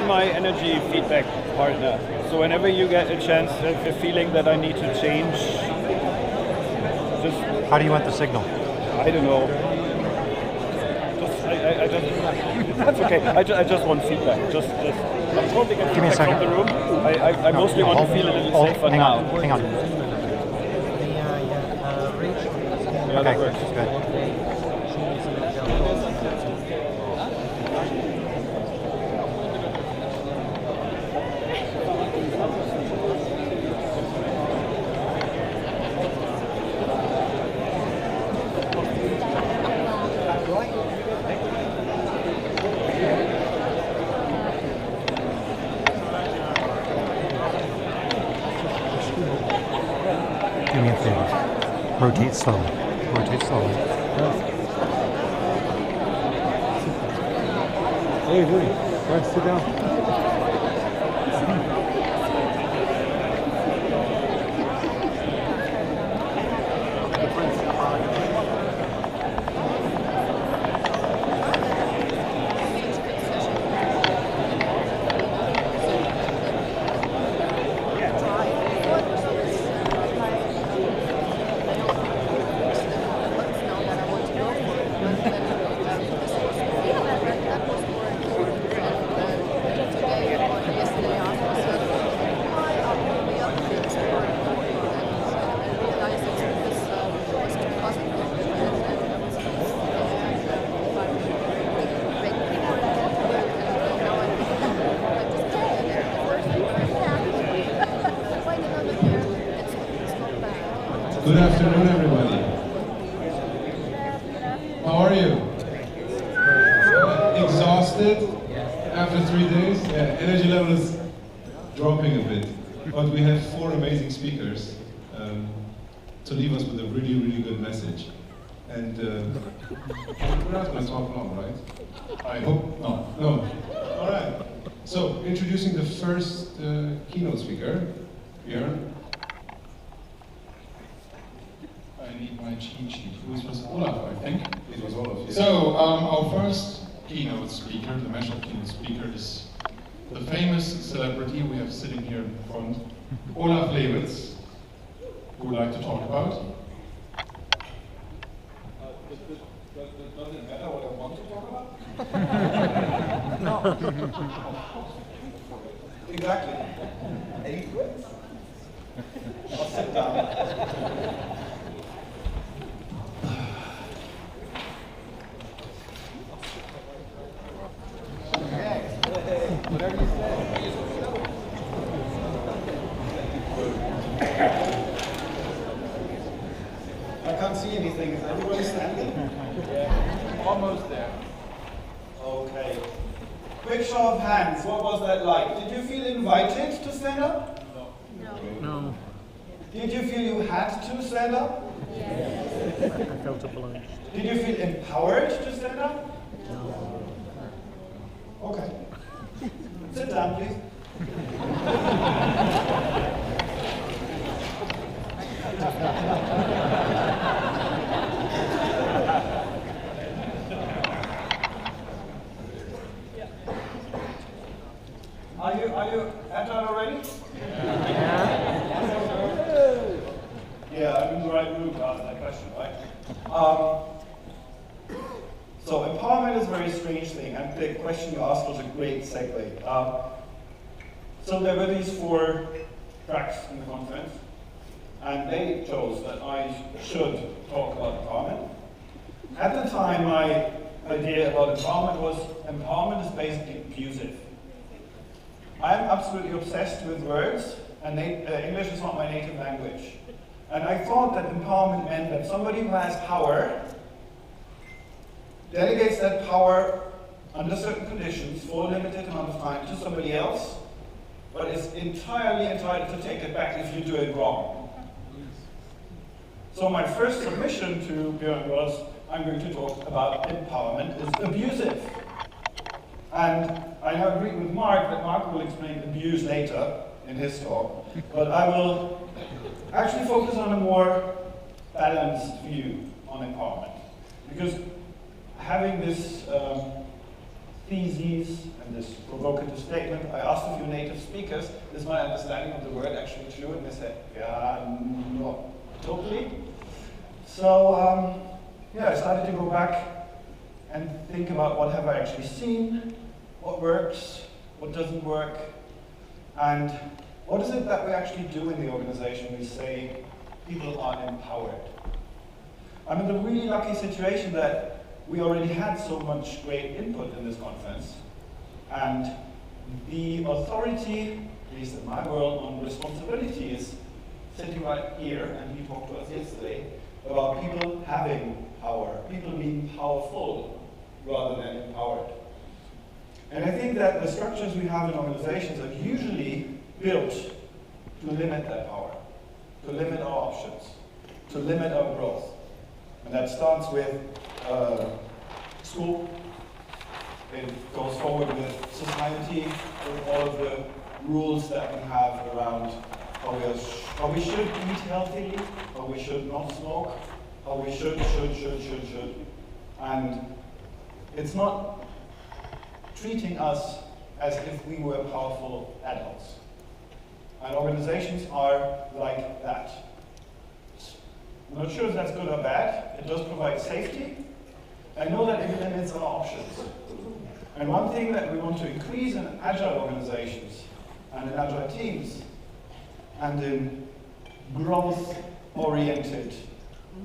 my energy feedback partner. So whenever you get a chance, a feeling that I need to change, just... How do you want the signal? I don't know. I just that's okay. I just want feedback. I'm totally getting feedback from the room. I mostly want to feel a little safer now. Hang on. Yeah, okay, that works. Good. Do me a favor. Rotate slowly. Rotate slowly. Hey, Louis, go sit down. Good afternoon, everybody. How are you? Exhausted after 3 days? Yeah, energy level is dropping a bit. But we have 4 amazing speakers to leave us with a really, really good message. And we're not going to talk long, right? I hope not. No. All right. So, introducing the first keynote speaker, Björn. I need my cheat sheet. Who was Olaf, I think? It was Olaf. Yes. So, our first keynote speaker, the Mashup keynote speaker, is the famous celebrity we have sitting here in front, Olaf Lewitz, who would like to talk about. Does it matter what I want to talk about? No. Exactly. Any quits? I'll sit down. Whatever you say. I can't see anything. Is everybody standing? Yeah. Almost there. Okay. Quick show of hands. What was that like? Did you feel invited to stand up? No. Did you feel you had to stand up? Yes. I felt obliged. Did you feel empowered to stand up? No. Okay. Sit down, please. Are you at that already? Yeah, I'm in the right mood to ask that question, right? So empowerment is a very strange thing, and the question you asked was a great segue. So there were these 4 tracks in the conference, and they chose that I should talk about empowerment. At the time, my idea about empowerment is basically abusive. I'm absolutely obsessed with words, and English is not my native language. And I thought that empowerment meant that somebody who has power delegates that power under certain conditions for a limited amount of time to somebody else, but is entirely entitled to take it back if you do it wrong. So my first submission to Björn was, I'm going to talk about empowerment is abusive. And I agree with Mark that Mark will explain abuse later in his talk, but I will actually focus on a more balanced view on empowerment. Because having this theses and this provocative statement. I asked a few native speakers, is my understanding of the word actually true? And they said, yeah, not totally. So, yeah, I started to go back and think about what have I actually seen, what works, what doesn't work, and what is it that we actually do in the organization? We say people are empowered. I'm in the really lucky situation that we already had so much great input in this conference, and the authority, at least in my world, on responsibility is sitting right here, and he talked to us yesterday about people having power, people being powerful rather than empowered. And I think that the structures we have in organizations are usually built to limit that power, to limit our options, to limit our growth. And that starts with school. It goes forward with society, with all of the rules that we have around how we should eat healthily, how we should not smoke, how we should. And it's not treating us as if we were powerful adults. And organizations are like that. I'm not sure if that's good or bad. It does provide safety. I know that it limits our options. And one thing that we want to increase in agile organizations and in agile teams and in growth-oriented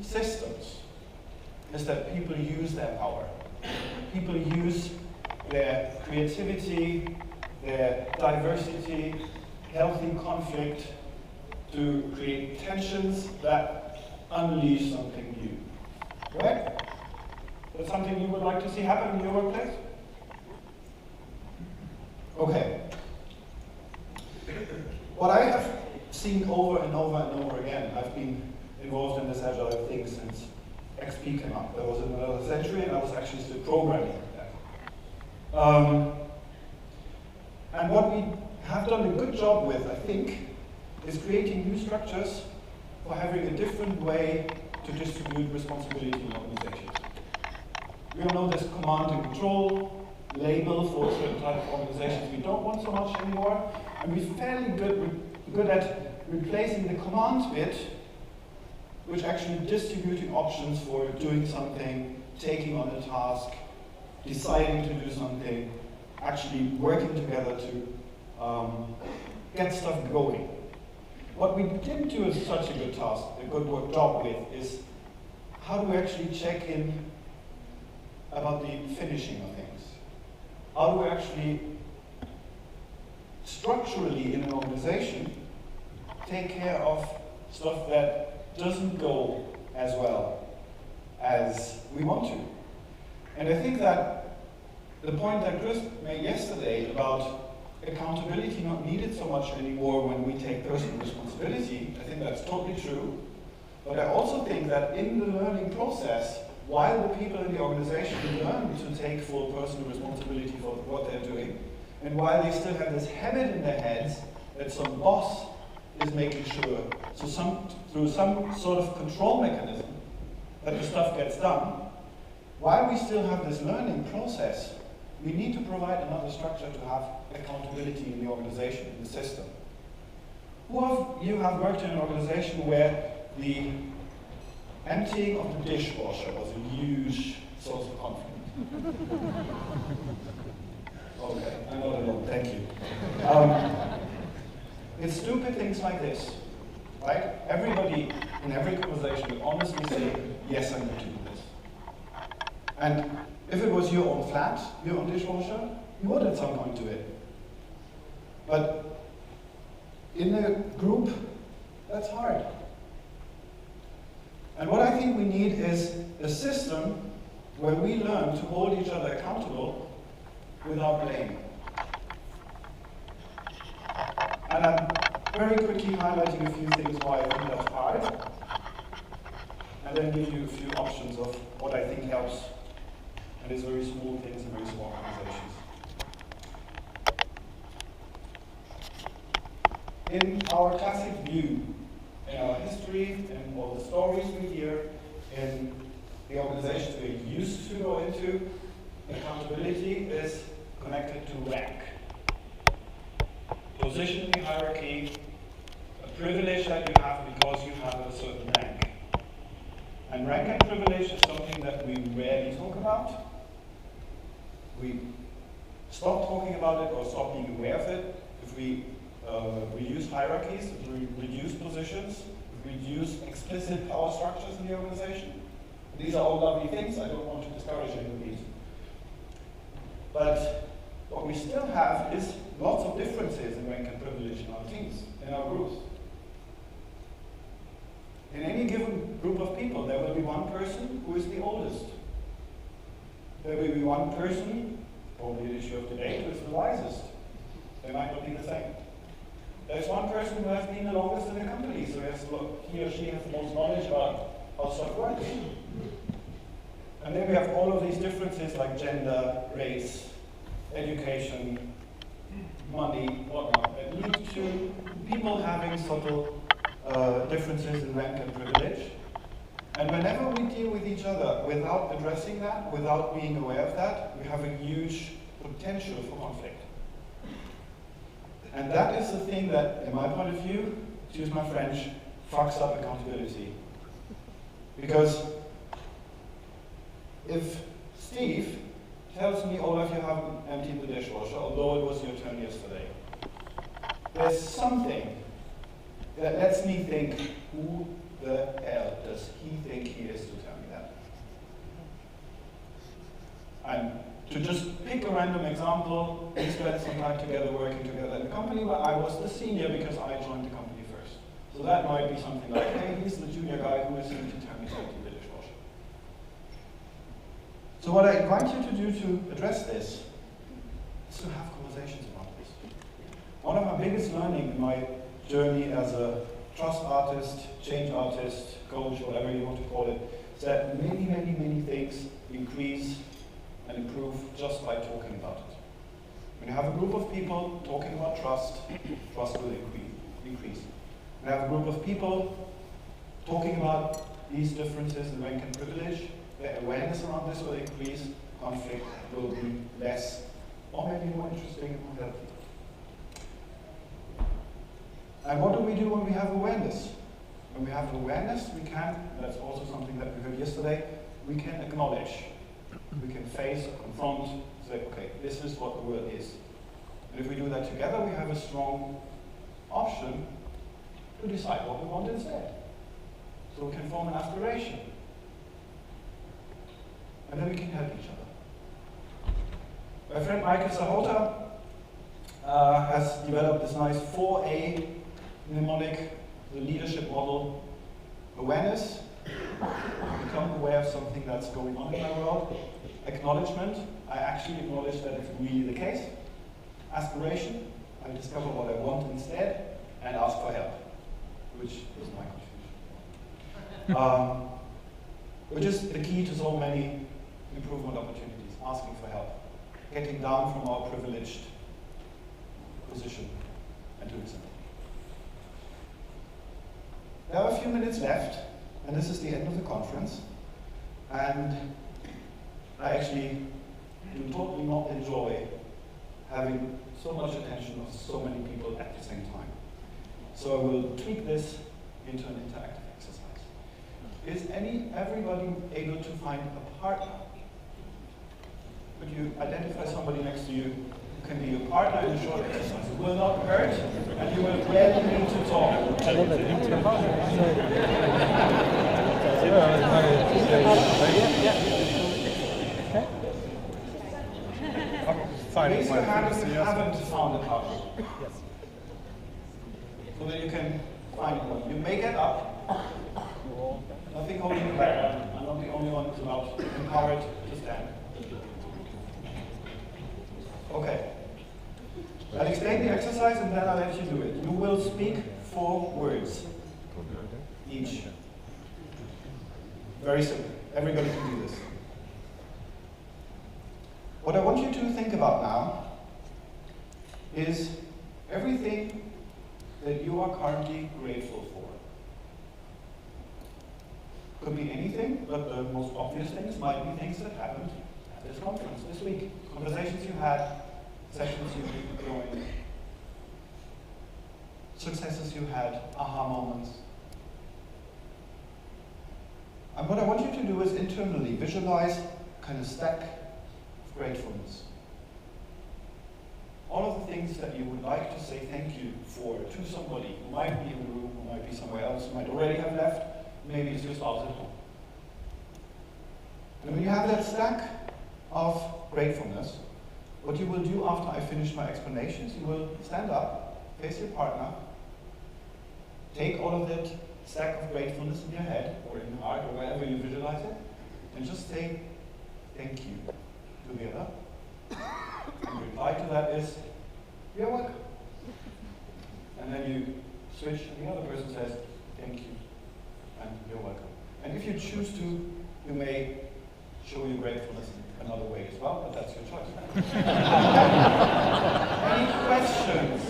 systems is that people use their power. People use their creativity, their diversity, healthy conflict to create tensions that unleash something new. Right? That's something you would like to see happen in your workplace? Okay. What I have seen over and over and over again, I've been involved in this agile thing since XP came up. That was in another century, and I was actually still programming that. And what we have done a good job with, I think, is creating new structures for having a different way to distribute responsibility in organizations. We all know this command and control label for certain type of organizations we don't want so much anymore, and we're fairly good at replacing the command bit with actually distributing options for doing something, taking on a task, deciding to do something, actually working together to get stuff going. What we didn't do is such a good task, a good job with, is how do we actually check in about the finishing of things? How do we actually structurally in an organization take care of stuff that doesn't go as well as we want to? And I think that the point that Chris made yesterday about accountability not needed so much anymore when we take personal responsibility, I think that's totally true. But I also think that in the learning process, while the people in the organization learn to take full personal responsibility for what they're doing, and while they still have this habit in their heads that some boss is making sure, so through some sort of control mechanism, that the stuff gets done, while we still have this learning process, we need to provide another structure to have accountability in the organization, in the system. Who of you have worked in an organization where the emptying of the dishwasher was a huge source of conflict? Okay, I'm not alone, thank you. It's stupid things like this, right? Everybody in every conversation will honestly say, yes, I'm going to do this. And if it was your own flat, your own dishwasher, you would at some point do it. But in a group, that's hard. And what I think we need is a system where we learn to hold each other accountable without blame. And I'm very quickly highlighting a few things why I think that's hard, and then give you a few options of what I think helps. And it's very small things and very small organizations. In our classic view, in our history, and all the stories we hear, in the organizations we're used to go into, accountability is connected to rank. Position in the hierarchy, a privilege that you have because you have a certain rank. And rank and privilege is something that we rarely talk about. We stop talking about it or stop being aware of it if we reduce hierarchies, if we reduce positions, if we reduce explicit power structures in the organization. These are all lovely things. I don't want to discourage any of these. But what we still have is lots of differences in rank and privilege in our teams, in our groups. In any given group of people, there will be one person who is the oldest. There will be one person, probably an issue of debate, who is the wisest. They might not be the same. There's one person who has been the longest in the company, so he or she has the most knowledge about how stuff works. And then we have all of these differences like gender, race, education, money, whatnot, that lead to people having subtle differences in rank and privilege. And whenever we deal with each other without addressing that, without being aware of that, we have a huge potential for conflict. And that is the thing that, in my point of view, to use my French, fucks up accountability. Because if Steve tells me, Olaf, you haven't emptied the dishwasher, although it was your turn yesterday, there's something that lets me think, who the hell does he think he is to tell me that? And to just pick a random example, we spent some time together working together in a company where I was the senior because I joined the company first. So that might be something like, hey, he's the junior guy who is going to tell me to empty the dishwasher. So what I invite you to do to address this is to have conversations about this. One of my biggest learning in my journey as a trust artist, change artist, coach, whatever you want to call it, is that many, many, many things increase and improve just by talking about it. When you have a group of people talking about trust, trust will increase. When you have a group of people talking about these differences in rank and privilege, the awareness around this will increase, conflict will be less, or maybe more interesting and more healthy. And what do we do when we have awareness? When we have awareness, we can, that's also something that we heard yesterday, we can acknowledge. We can face or confront, say, okay, this is what the world is. And if we do that together, we have a strong option to decide what we want instead. So we can form an aspiration. And then we can help each other. My friend Michael Sahota has developed this nice 4A mnemonic, the leadership model. Awareness, become aware of something that's going on in my world. Acknowledgement, I actually acknowledge that it's really the case. Aspiration, I discover what I want instead, and ask for help, which is my confusion. Which is the key to so many improvement opportunities, asking for help. Getting down from our privileged position and doing something. There are a few minutes left, and this is the end of the conference. And I actually do totally not enjoy having so much attention of so many people at the same time. So I will tweak this into an interactive exercise. Is everybody able to find a partner? Could you identify somebody next to you who can be your partner in a short exercise? It will not hurt, and you will barely need to talk. Raise your hand if you haven't found a partner. So that you can find one. You may get up. Nothing holding you back. I'm not the only one who's about empowered to stand. Okay. I'll explain the exercise and then I'll let you do it. You will speak 4 words each. Very simple. Everybody can do this. What I want you to think about now is everything that you are currently grateful for. Could be anything, but the most obvious things might be things that happened at this conference this week. Conversations you had, sessions you joined, successes you had, aha moments. And what I want you to do is internally visualize kind of stack of gratefulness. All of the things that you would like to say thank you for to somebody who might be in the room, who might be somewhere else, who might already have left, maybe it's your spouse at home. And when you have that stack of gratefulness, what you will do after I finish my explanations, you will stand up, face your partner, take all of that stack of gratefulness in your head, or in your heart, or wherever you visualize it, and just say thank you together. And the reply to that is, you're welcome. And then you switch, and the other person says, thank you, and you're welcome. And if you choose to, you may show your gratefulness in another way as well, but that's your choice. Any questions?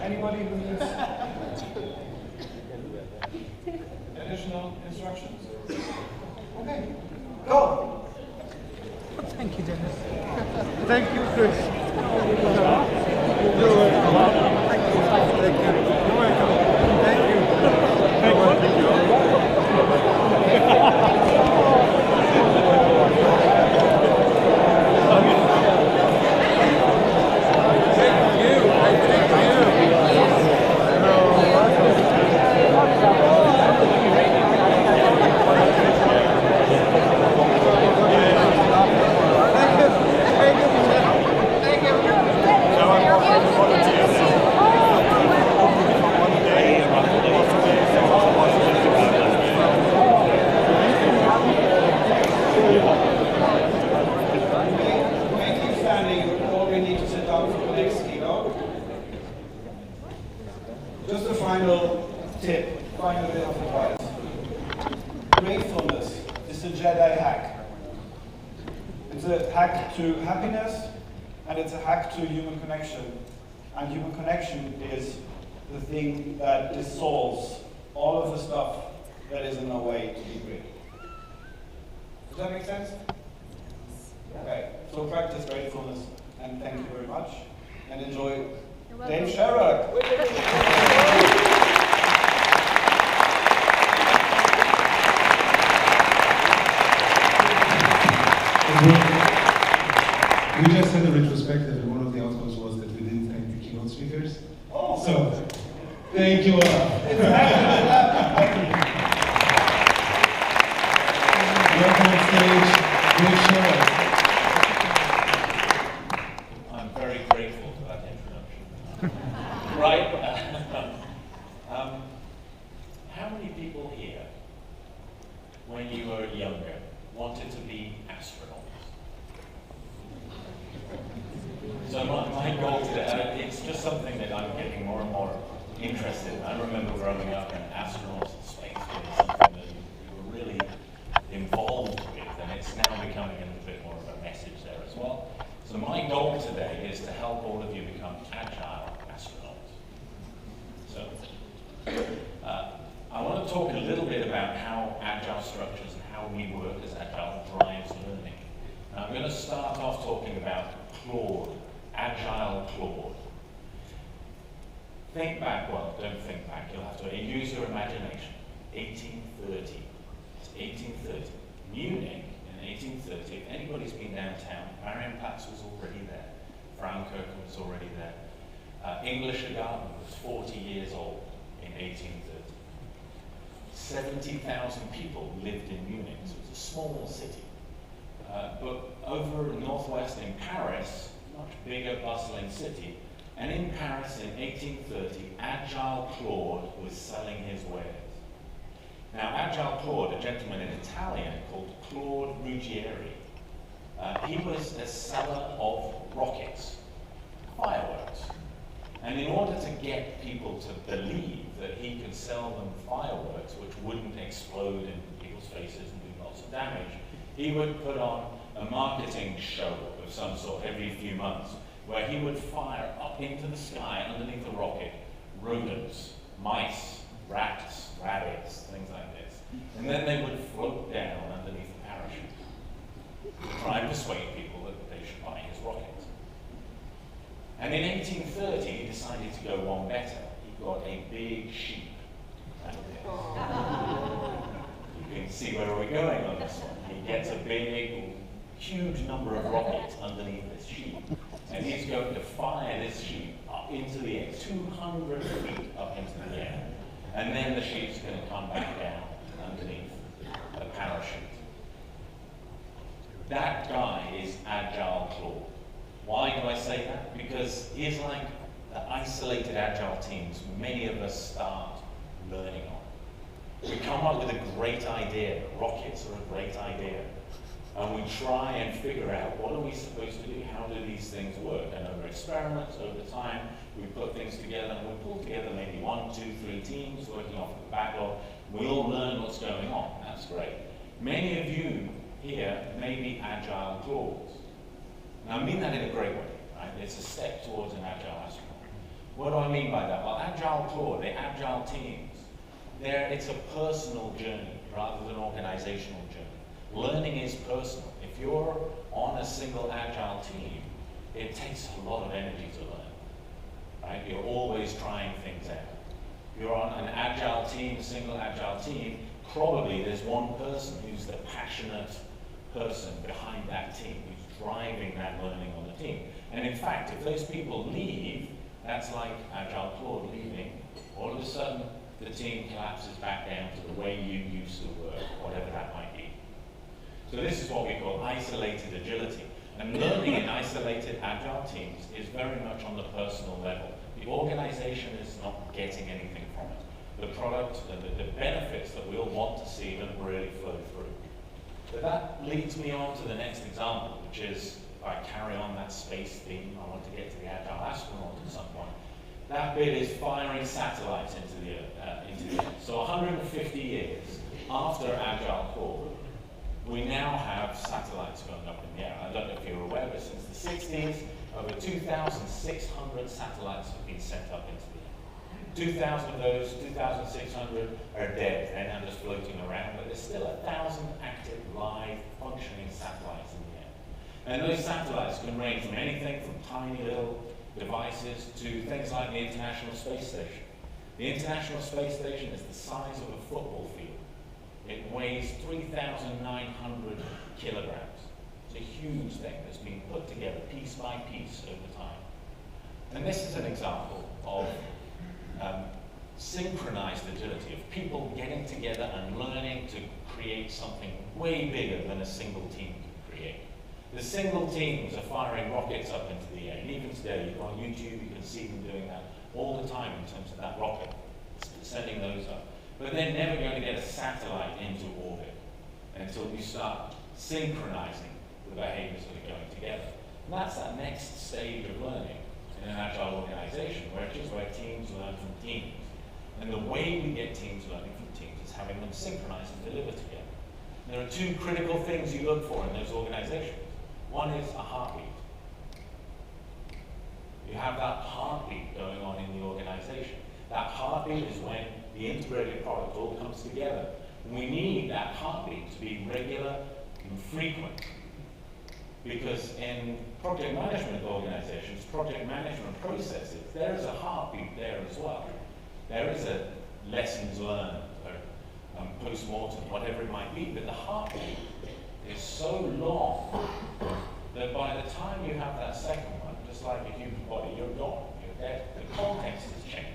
Anybody who needs additional instructions? Okay, go! Thank you, Dennis. Thank you, Chris. You're welcome. Thank you. Thank you. You're welcome. Thank you. Thank you. Just a final tip, final bit of advice. Gratefulness is a Jedi hack. It's a hack to happiness, and it's a hack to human connection. And human connection is the thing that dissolves all of the stuff that is in our way to be great. Does that make sense? Okay, so practice gratefulness, and thank you very much, and enjoy Dave Sherrock. We just had a retrospective, and one of the outcomes was that we didn't thank the keynote speakers. Oh. So, thank you all. Welcome on stage, Dave Sherrock. I'm very grateful for that introduction. Right? How many people here, when you were younger, wanted to be astronauts? So my goal today, it's just something that I'm getting more and more interested in. I remember growing up, and astronauts in space was something that you were really involved with, and it's now becoming a little bit more of a message there as well. So my goal today is to help all of you become agile astronauts. So I want to talk a little bit about how agile structures and how we work as agile drives learning. Now I'm going to start off talking about Claude, agile Claude. Think back, well, don't think back, you'll have to use your imagination. 1830. It's 1830. Munich in 1830. If anybody's been downtown, Marienplatz was already there. Frauenkirchen was already there. English Garden was 40 years old in 1830. 70,000 people lived in Munich, so it was a small city. But over northwest in Paris, much bigger, bustling city, and in Paris in 1830, Agile Claude was selling his wares. Now, Agile Claude, a gentleman in Italian called Claude Ruggieri, he was a seller of rockets, fireworks. And in order to get people to believe that he could sell them fireworks which wouldn't explode in people's faces and do lots of damage, he would put on a marketing show of some sort every few months where he would fire up into the sky underneath the rocket rodents, mice, rats, rabbits, things like this. And then they would float down underneath the parachute. to try and persuade people that they should buy his rockets. And in 1830, he decided to go one better. He got a big sheep. You can see where we're going on this one. He gets a big, huge number of rockets underneath this sheep. And he's going to fire this sheep up into the air, 200 feet up into the air. And then the sheep's going to come back down underneath a parachute. That guy is Agile Claude. Why do I say that? Because he's like the isolated Agile teams many of us start learning on. We come up with a great idea. Rockets are a great idea. And we try and figure out what are we supposed to do, how do these things work. And over experiments, over time, we put things together and we pull together maybe 1, 2, 3 teams working off the backlog. We all learn what's going on. That's great. Many of you here may be Agile Claudes. Now I mean that in a great way, right? It's a step towards an Agile astronaut. What do I mean by that? Well, Agile Claude, the Agile teams, it's a personal journey rather than an organizational journey. Learning is personal. If you're on a single Agile team, it takes a lot of energy to learn, right? You're always trying things out. If you're on an Agile team, a single Agile team, probably there's one person who's the passionate person behind that team, who's driving that learning on the team. And in fact, if those people leave, that's like Agile Claude leaving, all of a sudden the team collapses back down to the way you used to work, whatever that might be. So this is what we call isolated agility. And learning in isolated Agile teams is very much on the personal level. The organization is not getting anything from it. The product, the benefits that we all want to see don't really flow through. So that leads me on to the next example, which is, if I carry on that space theme, I want to get to the Agile astronaut at some point. That bit is firing satellites into the Earth. So 150 years after Agile Claude, we now have satellites going up in the air. I don't know if you're aware, but since the 60s, over 2,600 satellites have been sent up into the air. 2,000 of those, 2,600 are dead. They're now just floating around, but there's still 1,000 active, live, functioning satellites in the air. And those satellites can range from anything from tiny little devices to things like the International Space Station. The International Space Station is the size of a football field. It weighs 3,900 kilograms. It's a huge thing that's been put together piece by piece over time. And this is an example of synchronized agility, of people getting together and learning to create something way bigger than a single team can create. The single teams are firing rockets up into the air, and even today, you go on YouTube, you can see them doing that all the time in terms of that rocket, sending those up. But they're never going to get a satellite into orbit until you start synchronizing the behaviors that are going together. And that's that next stage of learning in an Agile organization, which is where teams learn from teams. And the way we get teams learning from teams is having them synchronize and deliver together. And there are two critical things you look for in those organizations. One is a heartbeat. You have that heartbeat going on in the organization. That heartbeat is when the integrated product all comes together. We need that heartbeat to be regular and frequent. Because in project management organizations, project management processes, there is a heartbeat there as well. There is a lessons learned, or post-mortem, whatever it might be, but the heartbeat is so long that by the time you have that second one, just like a human body, you're gone, you're dead. The context has changed.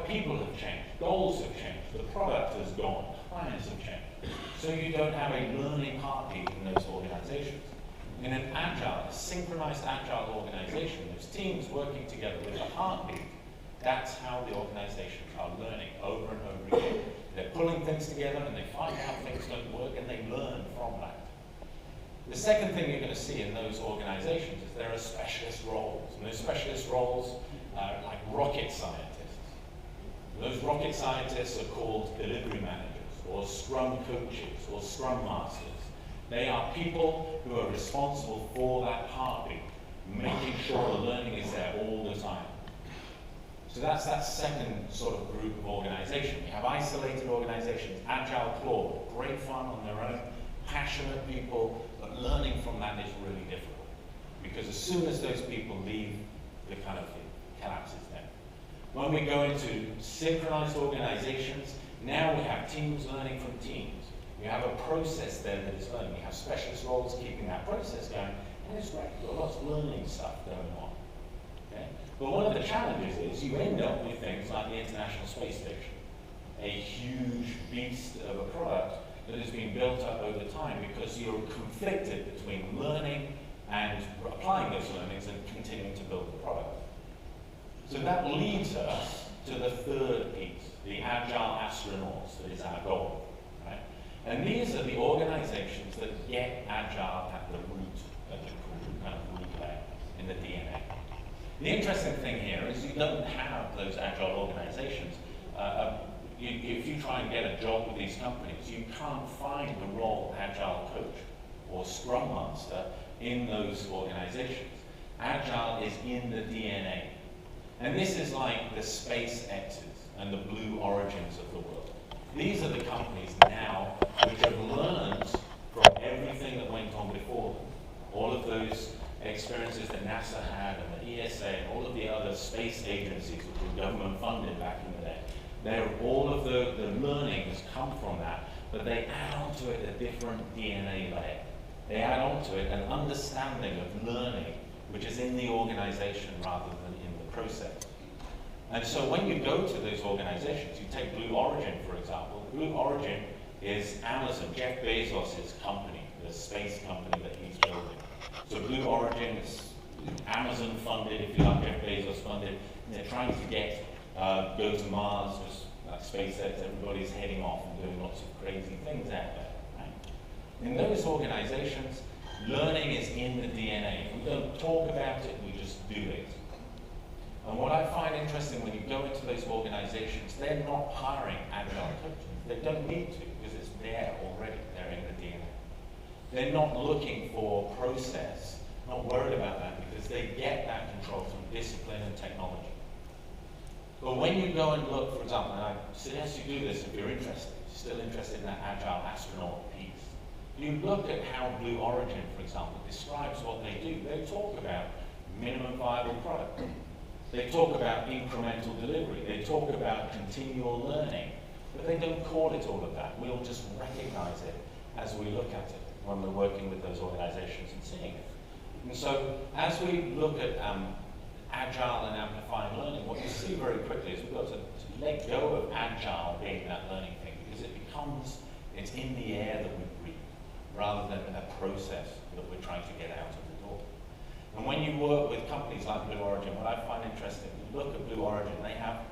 People have changed, goals have changed, the product has gone, clients have changed. So you don't have a learning heartbeat in those organizations. In an agile, a synchronized agile organization, those teams working together with a heartbeat, that's how the organizations are learning over and over again. They're pulling things together and they find out things don't work and they learn from that. The second thing you're going to see in those organizations is there are specialist roles. And those specialist roles are like rocket scientists. Those rocket scientists are called delivery managers, or scrum coaches, or scrum masters. They are people who are responsible for that heartbeat, making sure the learning is there all the time. So that's that second sort of group of organization. You have isolated organizations, Agile Claude, great fun on their own, passionate people but learning from that is really difficult. Because as soon as those people leave, the kind of collapses then. When we go into synchronized organizations, now we have teams learning from teams. You have a process there that is learning. You have specialist roles keeping that process going, and it's great. You've got lots of learning stuff going on. Okay? But one of the challenges is you end up with things like the International Space Station, a huge beast of a product that has been built up over time because you're conflicted between learning and applying those learnings and continuing to build the product. So that leads us to the third piece, the agile astronauts, that is our goal. Right? And these are the organizations that get agile at the root, at the kind of root layer in the DNA. The interesting thing here is you don't have those agile organizations. If you try and get a job with these companies, you can't find the role agile coach or scrum master in those organizations. Agile is in the DNA. And this is like the SpaceX's and the Blue Origins of the world. These are the companies now which have learned from everything that went on before them. All of those experiences that NASA had and the ESA and all of the other space agencies which were government funded back in the day. All of the learnings come from that, but they add on to it a different DNA layer. They add on to it an understanding of learning, which is in the organization rather than in the process. And so when you go to those organizations, you take Blue Origin, for example. Blue Origin is Amazon, Jeff Bezos' company, the space company that he's building. So Blue Origin is Amazon funded, if you like, Jeff Bezos funded, and they're trying to get go to Mars, just like SpaceX, everybody's heading off and doing lots of crazy things out there. Right? In those organizations, learning is in the DNA. We don't talk about it, we just do it. And what I find interesting when you go into those organizations, they're not hiring agile coaches. They don't need to because it's there already, they're in the DNA. They're not looking for process, not worried about that because they get that control from discipline and technology. But when you go and look, for example, and I suggest you do this if you're interested, still interested in that agile astronaut piece. You look at how Blue Origin, for example, describes what they do. They talk about minimum viable product. They talk about incremental delivery. They talk about continual learning. But they don't call it all of that. We'll just recognize it as we look at it when we're working with those organizations and seeing it. And so as we look at agile and amplifying learning, what you see very quickly is we've got to let go of agile being that learning thing because it's in the air that we breathe rather than a process that we're trying to get out of the door. And when you work with companies like Blue Origin, what I find interesting, you look at Blue Origin, they have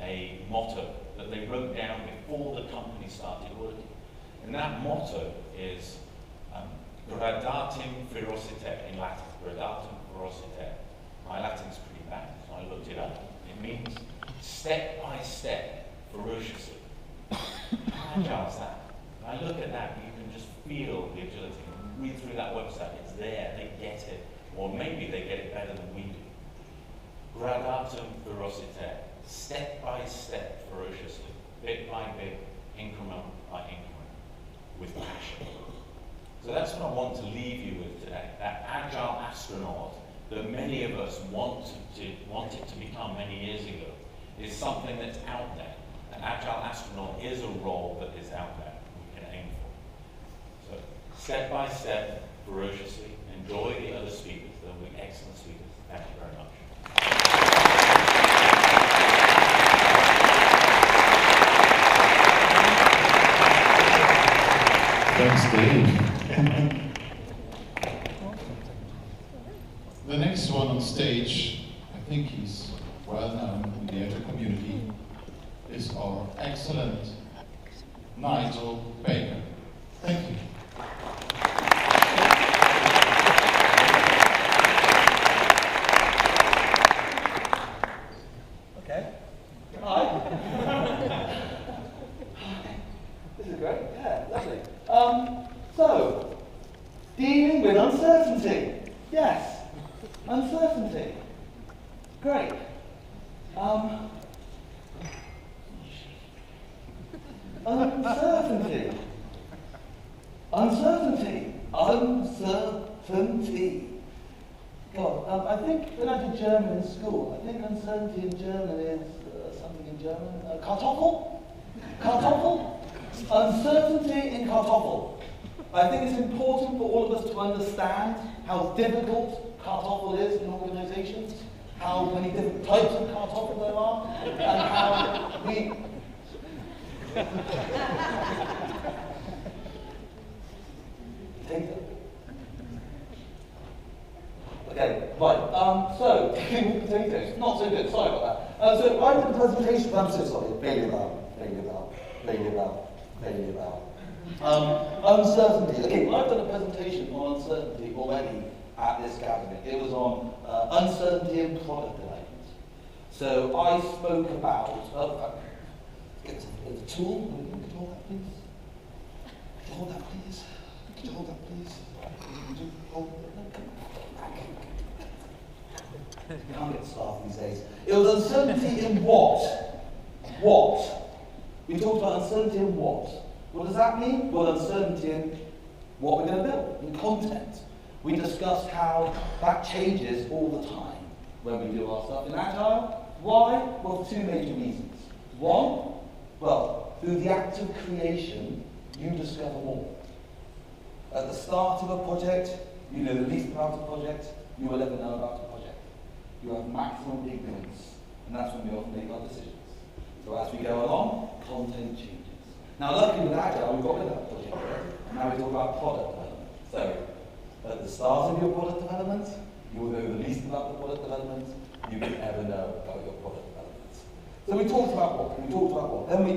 a motto that they wrote down before the company started working. And that motto is gradatim ferociter in Latin, gradatim ferociter. My Latin's pretty bad, so I looked it up. It means step by step, ferociously. How agile is that? When I look at that, you can just feel the agility. Read through that website, it's there, they get it. Or maybe they get it better than we do. Gradatum ferociter, step by step, ferociously, bit by bit, increment by increment, with passion. So that's what I want to leave you with today, that agile astronaut that many of us wanted to become many years ago is something that's out there. An agile astronaut is a role that is out there we can aim for. So step by step, ferociously, enjoy the other speakers. They'll be excellent speakers. Thank you very much. Thanks, Dave. The next one on stage, I think he's well known in the agile community, is our excellent Nigel Baker. Thank you. Okay. Hi. This is great. Yeah, lovely. So, dealing with uncertainty. Yes. Uncertainty. Great. Uncertainty. Uncertainty. Uncertainty. God, I think when I did German in school, I think uncertainty in German is something in German. Kartoffel? Kartoffel? Uncertainty in Kartoffel. I think it's important for all of us to understand how difficult Kartoffel is in organizations, how many different types of Kartoffel there are, and how we... Potato. Okay, right, so, potatoes, not so good, sorry about that. So I did a presentation, I'm so sorry, failure valve. Uncertainty. Okay, well, I've done a presentation on uncertainty already at this gathering. It was on uncertainty in product development. So I spoke about, get the tool, could you hold that please? Could you hold that please? Could you hold that please? Could you hold that? You can't get staff these days. It was uncertainty in what? What? We talked about uncertainty in what? What does that mean? Well, uncertainty in what we're going to build, in content. We discussed how that changes all the time when we do our stuff in Agile. Why? Well, for two major reasons. One, well, through the act of creation, you discover more. At the start of a project, you know the least about a project, you will ever know about a project. You have maximum ignorance, and that's when we often make our decisions. So as we go along, content changes. Now, luckily with Agile, we've got rid of that project. Now we talk about product development. So, at the start of your product development, you will know the least about the product development you can ever know about your product development. So we talked about what? We talked about what? Then we...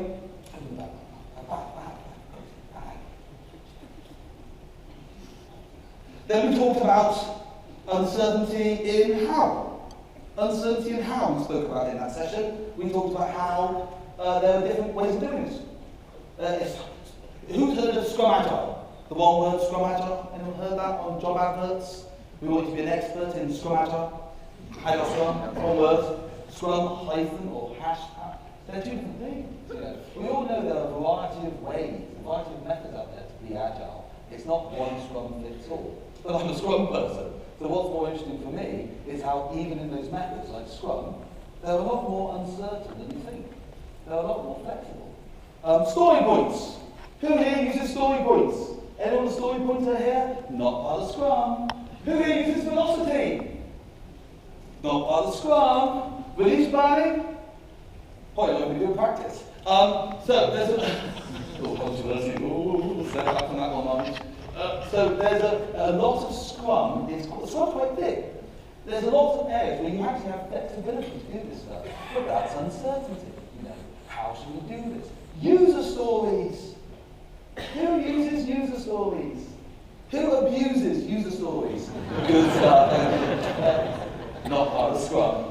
Then we talked about uncertainty in how. Uncertainty in how we spoke about in that session. We talked about how there are different ways of doing this. Who's heard of Scrum Agile? The one word Scrum Agile? Anyone heard that on job adverts? We want you to be an expert in Scrum Agile. Agile Scrum, one word. Scrum hyphen or hashtag. They're two different things. You know? We all know there are a variety of ways, a variety of methods out there to be agile. It's not one Scrum fits all. But I'm a Scrum person. So what's more interesting for me is how even in those methods like Scrum, they're a lot more uncertain than you think. They're a lot more flexible. Story points. Who here uses story points? Anyone a story pointer here? Not part of Scrum. Who here uses velocity? Not part of Scrum. Release planning? Probably not going to do practice. So there's a... oh, controversy. Oh, step back from that one, Marty. So there's a lot of Scrum. Scrum's quite big. There's a lot of areas where you actually have flexibility to do this stuff. But that's uncertainty. You know, how should we do this? User stories. Who uses user stories? Who abuses user stories? Good stuff. Not part of Scrum.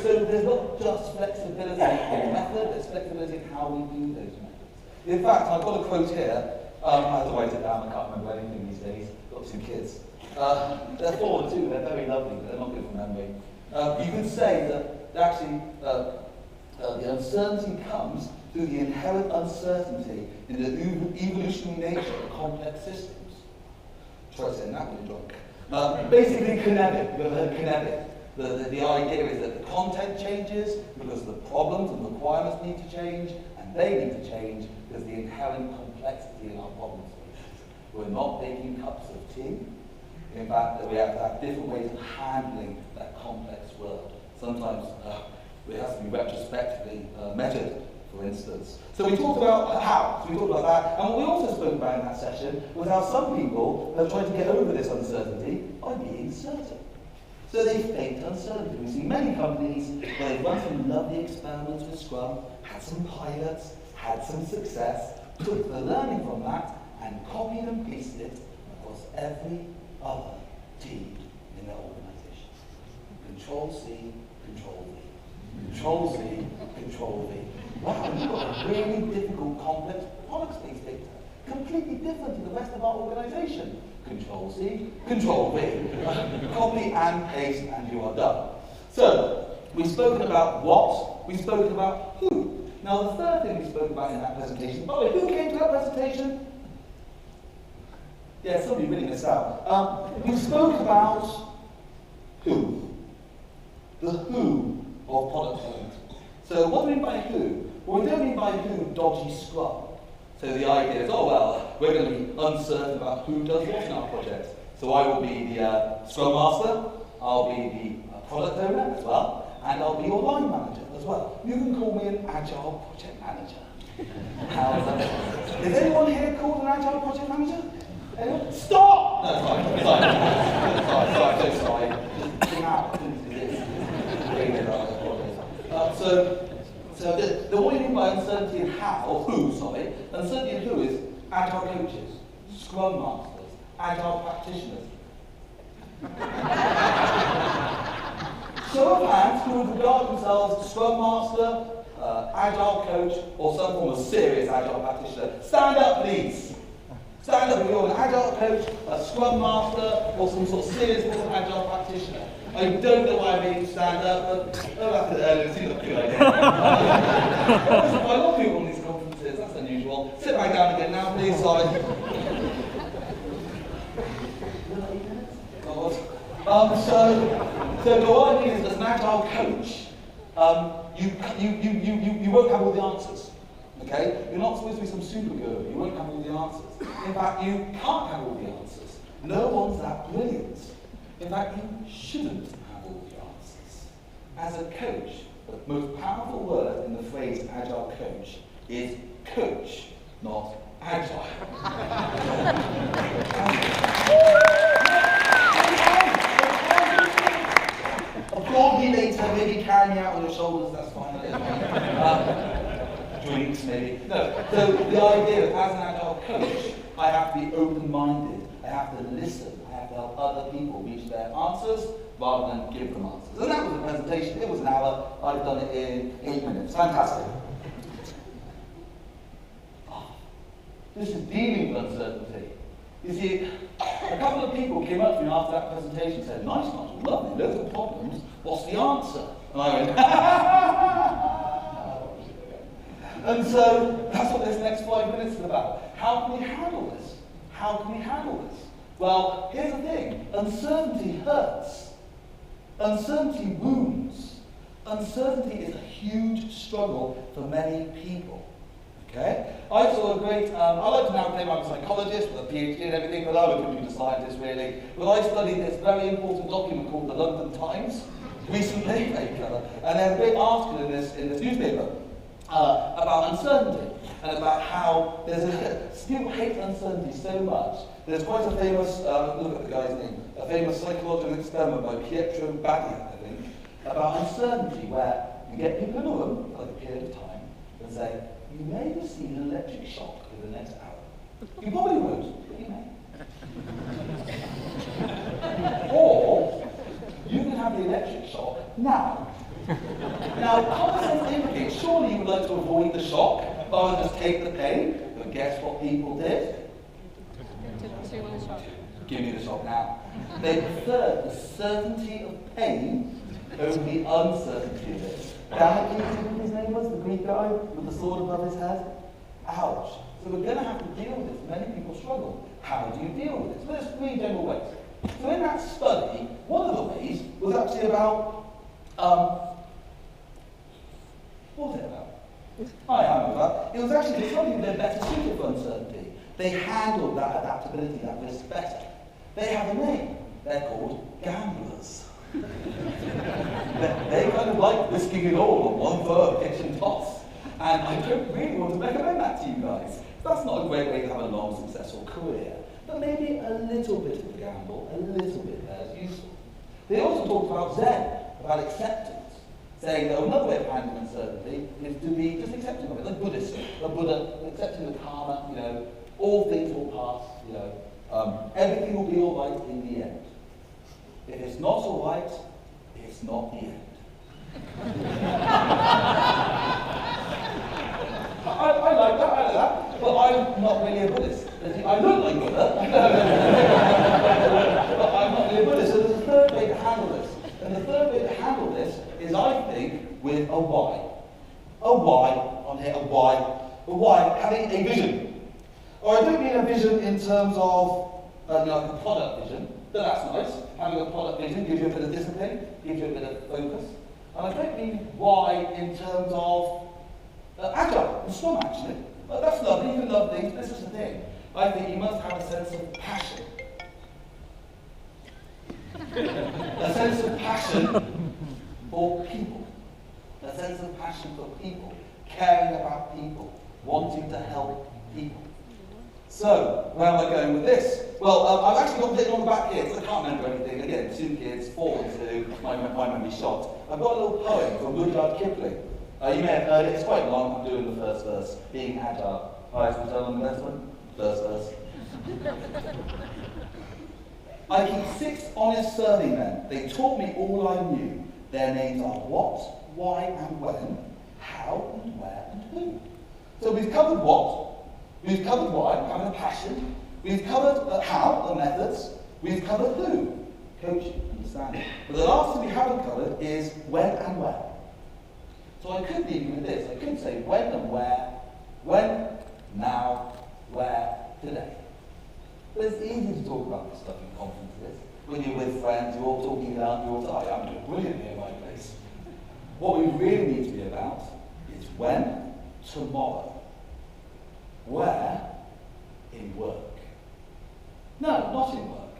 So there's not just flexibility in method, there's flexibility in how we do those methods. In fact, I've got a quote here. I have to write it down, I can't remember anything these days. Got two kids. They're 4 and 2, they're very lovely, but they're not good for memory. You could say that actually the uncertainty comes through the inherent uncertainty in the evolutionary nature of complex systems. Try saying that when you're drunk. Basically, kinetic. You've ever heard of kinetic? The idea is that the content changes because the problems and requirements need to change, and they need to change because the inherent complexity in our problem solutions. We're not making cups of tea. In fact, that we have to have different ways of handling that complex world. Sometimes it has to be retrospectively measured, for instance. So we talked about how. So we talked about that. And what we also spoke about in that session was how some people have tried to get over this uncertainty by being certain. So they faked uncertainty. We see many companies where they've run some lovely experiments with Scrum, had some pilots, had some success, took the learning from that, and copied and pasted it across every other team in their organization. Control-C, Control-V. Control-C, Control-V. Wow, you've got a really difficult, complex product space data. Completely different to the rest of our organization. Control-C, Control-V. Copy and paste, and you are done. So, we've spoken about what, we've spoken about who. Now, the third thing we spoke about in that presentation, by the way, who came to that presentation? Yeah, somebody really missed out. We spoke about who. The who of product development. So what do we mean by who? Well, we don't mean by who dodgy scrum. So the idea is, oh well, we're going to be uncertain about who does what in our project. So I will be the Scrum Master, I'll be the product owner as well, and I'll be your line manager as well. You can call me an Agile Project Manager. How's that? Is anyone here called an Agile Project Manager? Anyone? Stop! No, sorry. So sorry. Just came out. So the what you mean by uncertainty and how, or who, sorry, uncertainty and who is Agile coaches, Scrum Masters, Agile practitioners. Show of hands who would regard themselves as Scrum Master, Agile coach, or some form of serious Agile practitioner. Stand up, please. Stand up if you're an Agile coach, a Scrum Master, or some sort of serious form of Agile practitioner. I don't know why I made you stand up, but it seems like a good idea. There's quite a lot of people on these conferences, that's unusual. Sit back down again now, please, sorry. So what I mean is, as an Agile coach, you won't have all the answers. Okay? You're not supposed to be some super guru. You won't have all the answers. In fact, you can't have all the answers. No one's that brilliant. In fact, you shouldn't have all the answers. As a coach, the most powerful word in the phrase Agile coach is coach, not agile. Applaud me later, maybe carry me out on your shoulders, that's fine. Drinks, maybe. No, so the idea is, as an Agile coach, I have to be open-minded, I have to listen, I have to help other people reach their answers rather than give them answers. And that was a presentation, it was an hour, I've done it in 8 minutes. Fantastic. This is dealing with uncertainty. You see, a couple of people came up to me after that presentation and said, nice, Nigel, lovely, loads of problems, what's the answer? And I went, And so that's what this next 5 minutes is about. How can we handle this? How can we handle this? Well, here's the thing. Uncertainty hurts. Uncertainty wounds. Uncertainty is a huge struggle for many people. Okay? I saw a great, I like to now claim I'm a psychologist with a PhD and everything, but I'm a computer scientist really. But I studied this very important document called the London Times recently, very clever. And there's a great article in this newspaper about uncertainty and about how people hate uncertainty so much. There's quite a famous, look at the guy's name, a famous psychological experiment by Pietro Badia, I think, about uncertainty, where you get people in a room for like a period of time and say, you may receive an electric shock in the next hour. You probably won't, but you may. Or you can have the electric shock now. Now, common sense indicates surely you would like to avoid the shock rather than just take the pain. But guess what people did? Give me the shock now. They preferred the certainty of pain over the uncertainty of it. Damocles, his name was, the Greek guy with the sword above his head. Ouch. So we're going to have to deal with this. Many people struggle. How do you deal with this? Well, there's 3 general ways. So in that study, one of the ways was actually about, what was it about? I remember that. It was actually something they're better suited for uncertainty. They handled that adaptability, that risk better. They have a name. They're called gamblers. They kind of like risking it all on one firm kitchen toss. And I don't really want to recommend that to you guys. That's not a great way to have a long, successful career. But maybe a little bit of a gamble, a little bit there is useful. They also talked about Zen, about acceptance, saying that another way of handling uncertainty is to be just accepting of it, like Buddhism. The Buddha, accepting the karma, all things will pass, everything will be all right in the end. If it's not all right, it's not the end. I like that, but I'm not really a Buddhist. I look like Buddha, but I'm not really a Buddhist. So there's a third way to handle this. And the third way to handle this is, I think, with a why. A why, on here, a why. A why, having a vision. Or I don't mean a vision in terms of like a product vision, but that's nice. Having a product vision gives you a bit of discipline, gives you a bit of focus. And I don't mean why in terms of agile and Scrum, actually. That's lovely, you can love things, but this is the thing. I think you must have a sense of passion. A sense of passion for people. A sense of passion for people. Caring about people. Wanting to help people. So, where am I going with this? Well, I've actually got written on the back here, because I can't remember anything. Again, 2 kids, 4 and 2, my memory's shot. I've got a little poem from Rudyard Kipling. You may have heard it, it's quite long, I'm doing the first verse. Being agile. Alright, so tell them the next one. First verse. I keep 6 honest serving men. They taught me all I knew. Their names are what, why and when, how and where and who. So we've covered what, we've covered why, having a passion, we've covered how, the methods, we've covered who, coaching, understanding. But the last thing we haven't covered is when and where. So I could leave you with this. I could say when and where, when, now, where, today. But it's easy to talk about this stuff in conferences. When you're with friends, you're all talking about your I'm doing brilliant here, my place. What we really need to be about is when, tomorrow. Where, in work. No, not in work.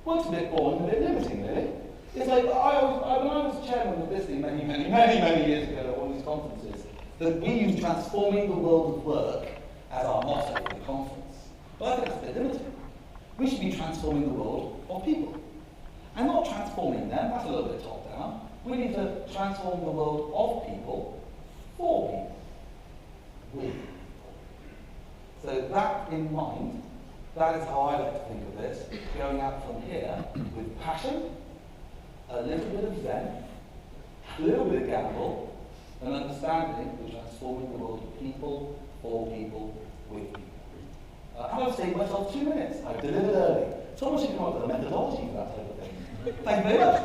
Work's a bit boring, a bit limiting, really. It's like, when I was chairman of this thing many years ago at one of these conferences, that we used transforming the world of work as our motto for the conference. But I think that's a bit limiting. We should be transforming the world of people. And not transforming them, that's a little bit top down. We need to transform the world of people for people. With people. So that in mind, that is how I like to think of this. Going out from here with passion, a little bit of zen, a little bit of gamble, and understanding we're transforming the world of people, for people, with people. And I've saved myself 2 minutes. I've delivered early. Someone should come up with a methodology for that type of thing. Thank you very much.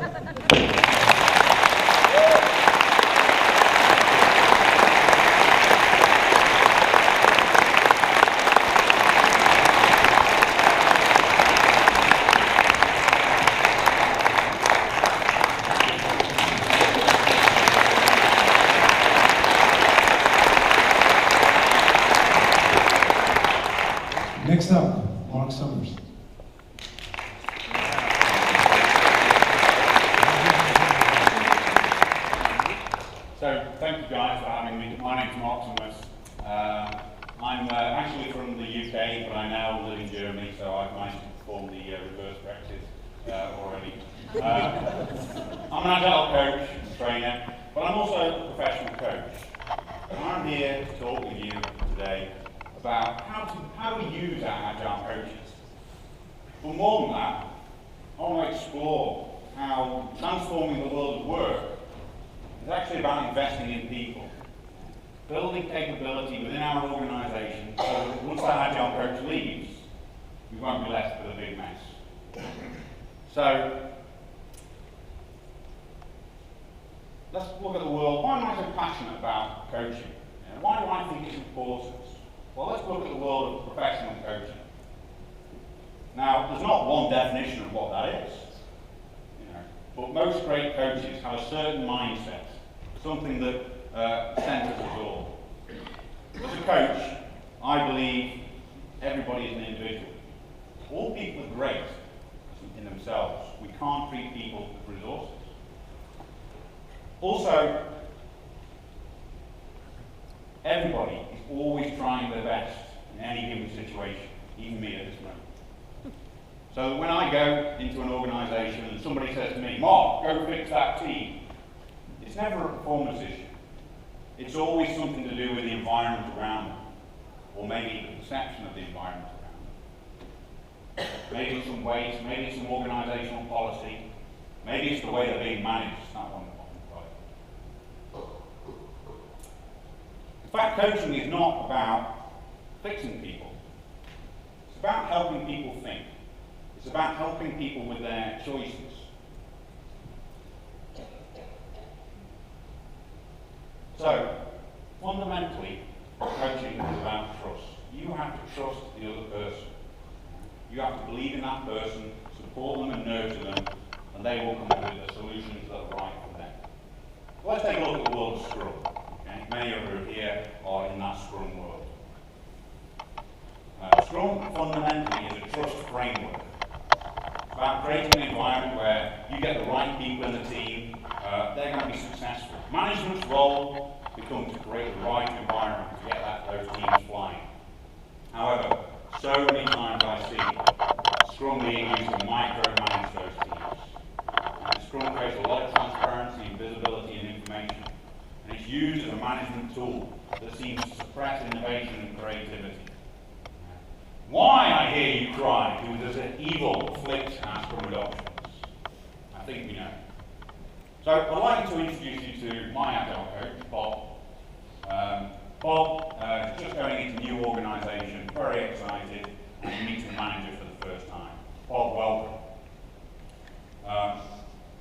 Next up, Mark Summers. So, thank you guys for having me. My name's Mark Summers. I'm actually from the UK, but I now live in Germany, so I've managed to perform the reverse Brexit already. I'm an agile coach and trainer, but I'm also a professional coach. And I'm here to talk with you today about how do we use our agile coaches. But more than that, I want to explore how transforming the world of work is actually about investing in people, building capability within our organisation so that once that agile coach leaves, we won't be left with a big mess. So, let's look at the world. Why am I so passionate about coaching? Why do I think it's important? Well, let's look at the world of professional coaching. Now, there's not one definition of what that is, but most great coaches have a certain mindset, something that centers us all. As a coach, I believe everybody is an individual. All people are great in themselves. We can't treat people as resources. Also, everybody is always trying their best in any given situation, even me at this moment. So when I go into an organisation and somebody says to me, Mark, go fix that team, it's never a performance issue. It's always something to do with the environment around them, or maybe the perception of the environment around them. Maybe some weight, maybe some organisational policy, maybe it's the way they're being managed. It's not one right. In fact, coaching is not about fixing people. It's about helping people think. It's about helping people with their choices. So, fundamentally, coaching is about trust. You have to trust the other person. You have to believe in that person, support them and nurture them, and they will come up with the solutions that are right for them. Well, let's take a look at the world of Scrum. Okay? Many of you here are in that Scrum world. Scrum fundamentally is a trust framework. It's about creating an environment where you get the right people in the team, they're going to be successful. Management's role becomes to create the right environment to get those teams flying. However, so many times I see Scrum being used to micromanage those teams. And Scrum creates a lot of transparency and visibility and information, and it's used as a management tool that seems to suppress innovation and creativity. Why, I hear you cry, because there's an evil afflicts our Scrum adoptions. I think we know. So I'd like to introduce you to my Agile coach, Bob. Bob is just going into a new organisation, very excited, and meets the manager for the first time. Bob, welcome.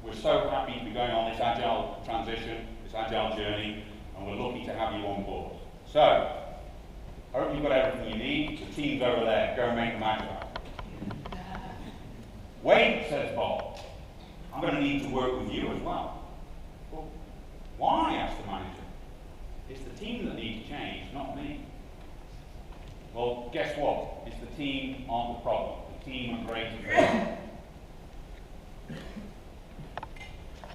We're so happy to be going on this Agile transition, this Agile journey, and we're lucky to have you on board. So, I hope you've got everything you need. The team's over there. Go and make them Agile. Wait, says Bob. I'm going to need to work with you as well. Well, why, asked the manager. It's the team that needs to change, not me. Well, guess what? It's the team aren't the problem. The team are great at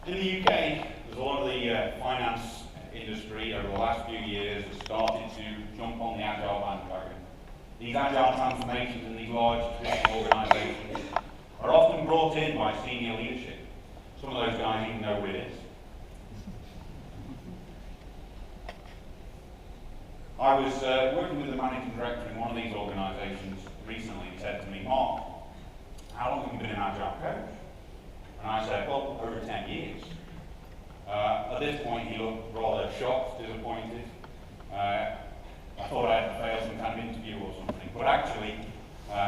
In the UK, there's a lot of the finance industry over the last few years has started to jump on the Agile bandwagon. These Agile transformations in these large traditional organisations are often brought in by senior leadership. Some of those guys even know what it is. I was working with the managing director in one of these organisations recently. He said to me, Mark, how long have you been an Agile coach? And I said, well, over 10 years. At this point, he looked rather shocked, disappointed. I thought I had failed some kind of interview or something, but actually,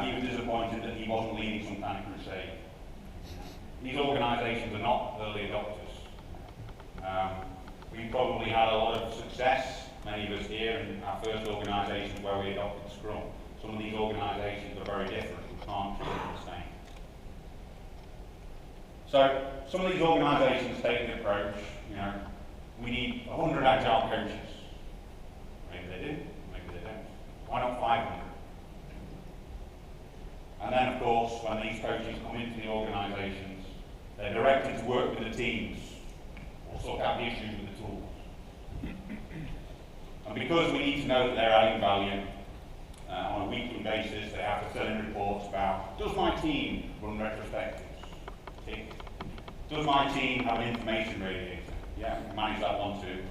he was disappointed that he wasn't leading some kind of crusade. These organisations are not early adopters. We probably had a lot of success, many of us here, in our first organisations where we adopted Scrum. Some of these organisations are very different. We can't treat them the same. So, some of these organisations take the approach, we need 100 Agile coaches. Maybe they do, maybe they don't. Why not 500? And then, of course, when these coaches come into the organisations, they're directed to work with the teams or sort out the issues with the tools. And because we need to know that they're adding value on a weekly basis, they have to send in reports about, does my team run retrospectives? Tick. Does my team have an information radiator? Yeah, we manage that one too.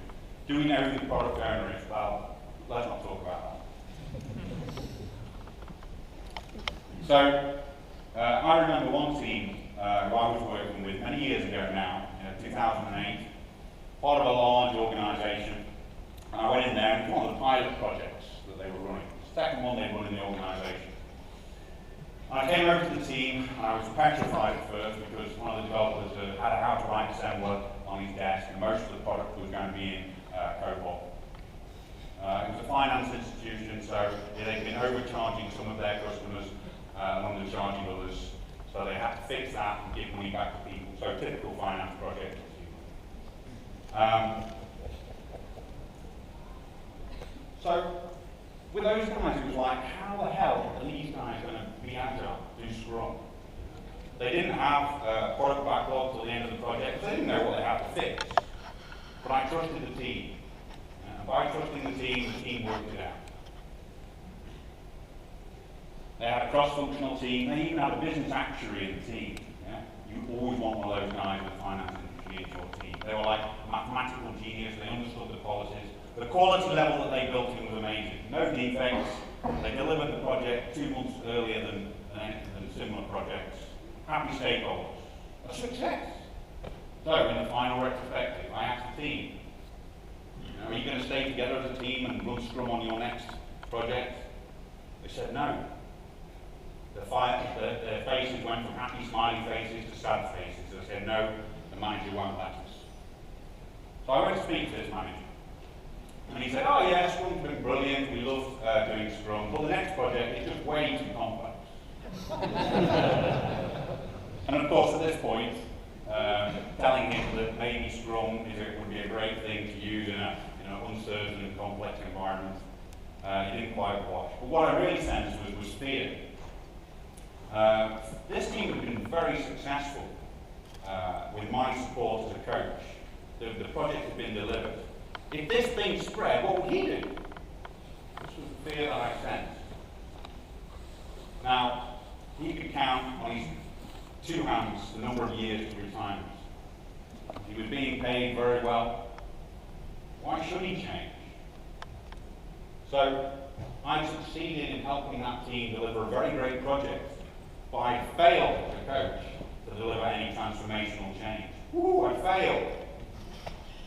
Do we know who the product owner is? Well, let's not talk about that. So, I remember one team who I was working with many years ago now, 2008, part of a large organisation, and I went in there, and it was one of the pilot projects that they were running, the second one they'd run in the organisation. I came over to the team, and I was petrified at first because one of the developers had a how to write assembler on his desk, and most of the product was going to be in COBOL. It was a finance institution, so they'd been overcharging some of their customers and undercharging others, so they had to fix that and give money back to people. So typical finance project. So with those guys, it was like, how the hell are these guys going to be Agile, do Scrum? They didn't have a product backlog till the end of the project, so they didn't know what they had to fix. But I trusted the team. And by trusting the team worked it out. They had a cross-functional team. They even had a business actuary in the team. Yeah? You always want one of those guys in the finance industry in your team. They were like mathematical genius. They understood the policies. The quality level that they built in was amazing. No defects. They delivered the project 2 months earlier than similar projects. Happy stakeholders. A success. So in the final retrospective, I asked the team, are you going to stay together as a team and run Scrum on your next project? They said no. Their faces went from happy, smiling faces to sad faces. They said no, the manager won't let us. So I went to speak to this manager. And he said, oh yeah, Scrum's been brilliant, we love doing Scrum, but the next project is just way too complex. And of course, at this point, telling him that maybe Scrum would be a great thing to use in an uncertain and complex environment, he didn't quite watch. But what I really sensed was fear. This team had been very successful with my support as a coach. The project had been delivered. If this thing spread, what would he do? This was the fear that I sensed. Now, he could count on his two hands the number of years to retirement. He was being paid very well. Why should he change? So, I succeeded in helping that team deliver a very great project, but I failed as a coach to deliver any transformational change. Woo, I failed.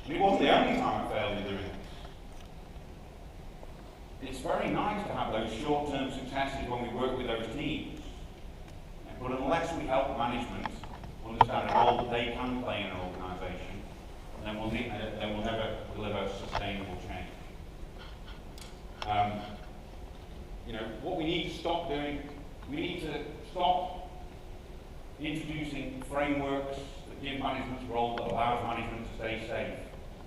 And it wasn't the only time I failed in doing this. It's very nice to have those short-term successes when we work with those teams. But unless we help management understand the role that they can play in an organisation, then we'll never deliver sustainable change. What we need to stop doing, we need to stop introducing frameworks that give management a role that allows management to stay safe.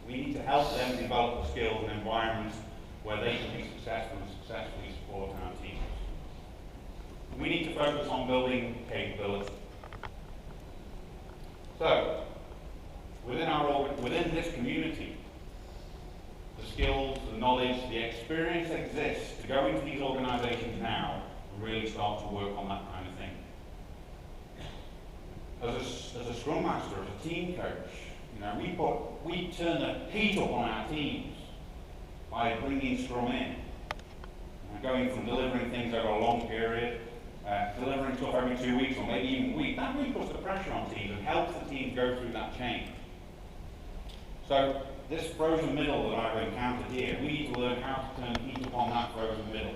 We need to help them develop the skills and environments where they can be successful and successfully support our teams. We need to focus on building capability. So, within this community, the skills, the knowledge, the experience exists to go into these organisations now and really start to work on that kind of thing. As a Scrum Master, as a team coach, we turn the heat up on our teams by bringing Scrum in. And going from delivering things over a long period, delivering stuff every 2 weeks or maybe even a week, that really puts the pressure on teams and helps the teams go through that change. So this frozen middle that I've encountered here, we need to learn how to turn heat upon that frozen middle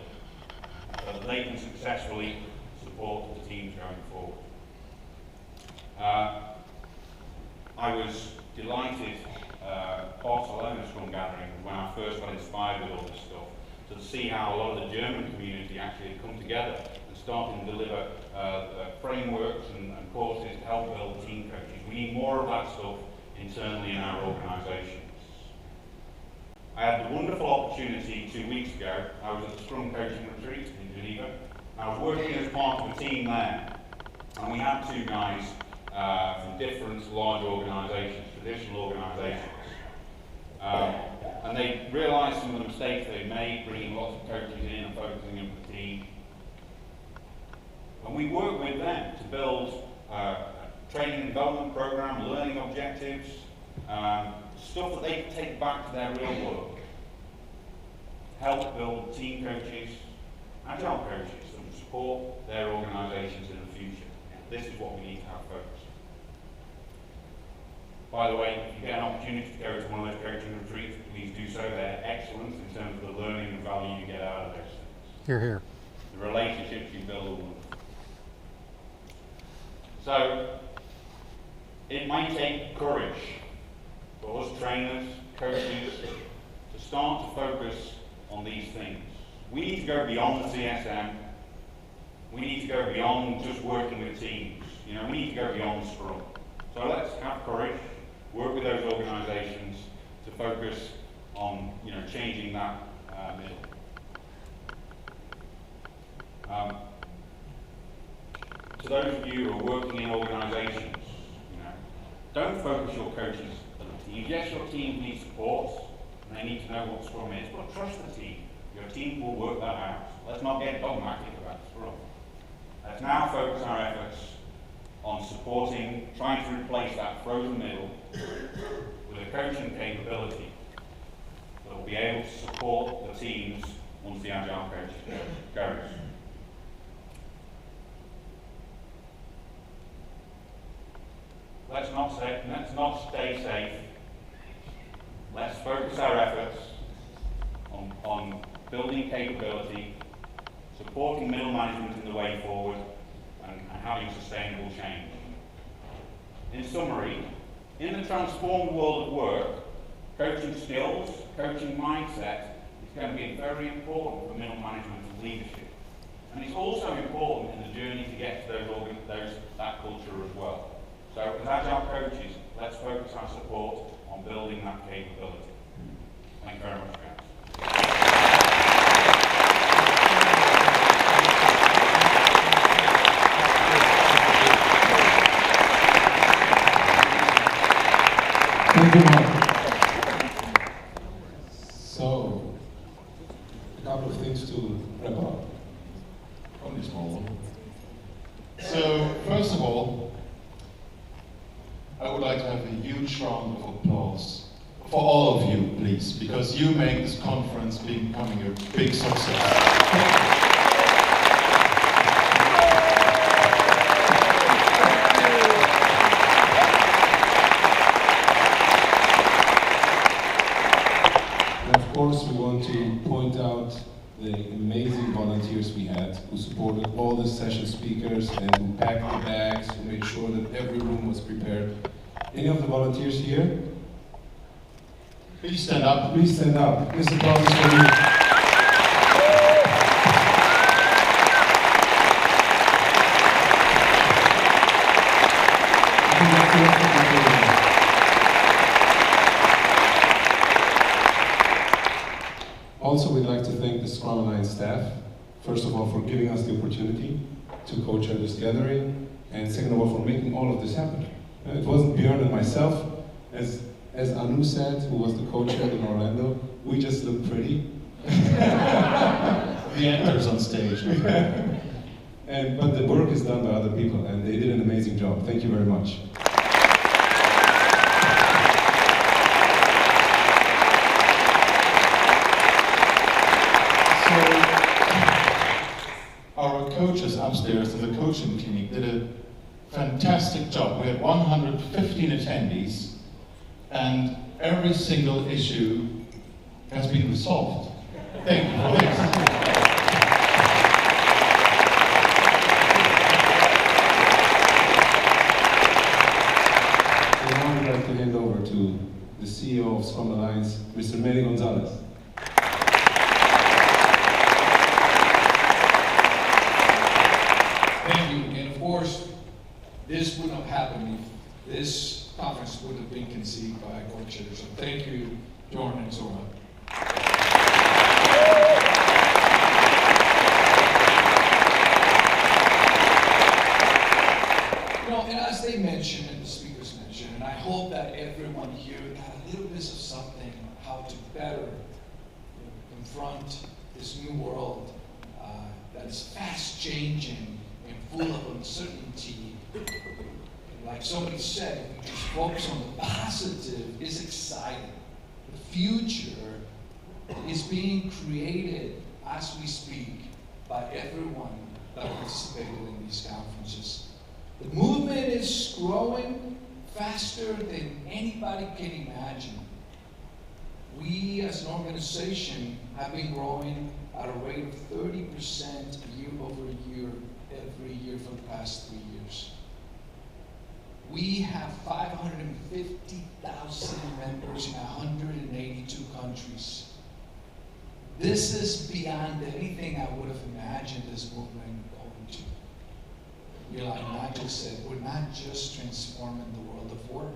so that they can successfully support the teams going forward. I was delighted Barcelona Scrum Gathering when I first got inspired with all this stuff to see how a lot of the German community actually had come together and started to deliver frameworks and courses to help build team coaches. We need more of that stuff internally in our organisations. I had the wonderful opportunity 2 weeks ago. I was at the Scrum Coaching Retreat in Geneva. I was working as part of a team there, and we had two guys from different large organisations, traditional organisations. And they realised some of the mistakes they'd made, bringing lots of coaches in and focusing on the team. And we worked with them to build a training and development program, learning objectives, stuff that they could take back to their real world. Help build team coaches, agile coaches that would support their organisations in the future. This is what we need to have focused. By the way, if you get an opportunity to go to one of those coaching retreats, please do so. They're excellent in terms of the learning and value you get out of those things. Hear, hear. The relationships you build are wonderful. So, it might take courage for us trainers, coaches, to start to focus on these things. We need to go beyond the CSM. We need to go beyond just working with teams. We need to go beyond Scrum. So let's have courage, work with those organisations to focus on, changing that middle. To those of you who are working in organisations, don't focus your coaches on the team. Yes, your team needs support, and they need to know what Scrum is, but trust the team. Your team will work that out. Let's not get dogmatic about Scrum. Let's now focus our efforts on supporting, trying to replace that frozen middle with a coaching capability that will be able to support the teams once the Agile coach goes. Let's not stay safe. Let's focus our efforts on building capability, supporting middle management in the way forward, and having sustainable change. In summary, in the transformed world of work, coaching skills, coaching mindset is going to be very important for middle management and leadership. And it's also important in the journey to get to that culture as well. So as Agile coaches, let's focus our support on building that capability. Thank you very much, guys. Thank you, Mark. So, a couple of things to wrap up. Only small one. So, first of all, I would like to have a huge round of applause for all of you, please, because you make this conference becoming a big success. And of course, we want to point out the amazing volunteers we had who supported all the session speakers and who packed the bags, who made sure that every room was prepared. Any of the volunteers here? Please stand up. Please stand up. This applause is for you. Also, we'd like to thank the Scrum Alliance staff, first of all, for giving us the opportunity to co-chair this gathering, and second of all, for making all of this happen. It wasn't Björn and myself, as Anu said, who was the co-chair in Orlando, we just look pretty. The actors on stage. But the work is done by other people, and they did an amazing job. Thank you very much. Our coaches upstairs in the coaching clinic did a fantastic job. We had 115 attendees, and every single issue has been resolved. Thank you for this. And now I'd like to hand over to the CEO of Scrum Alliance, Mr. Manny Gonzalez. Thank you, and of course, this would not have happened if this conference would have been conceived by co-chairs. So thank you, Jordan and Zora. You know, and as they mentioned, and the speakers mentioned, and I hope that everyone here got a little bit of something how to better confront this new world that is fast changing and full of uncertainty. Like somebody said, if we just focus on the positive, it's exciting. The future is being created as we speak by everyone that participated in these conferences. The movement is growing faster than anybody can imagine. We as an organization have been growing at a rate of 30% year over year, every year for the past 3 years. We have 550,000 members in 182 countries. This is beyond anything I would have imagined this movement going to. Like Nigel said, we're not just transforming the world of work.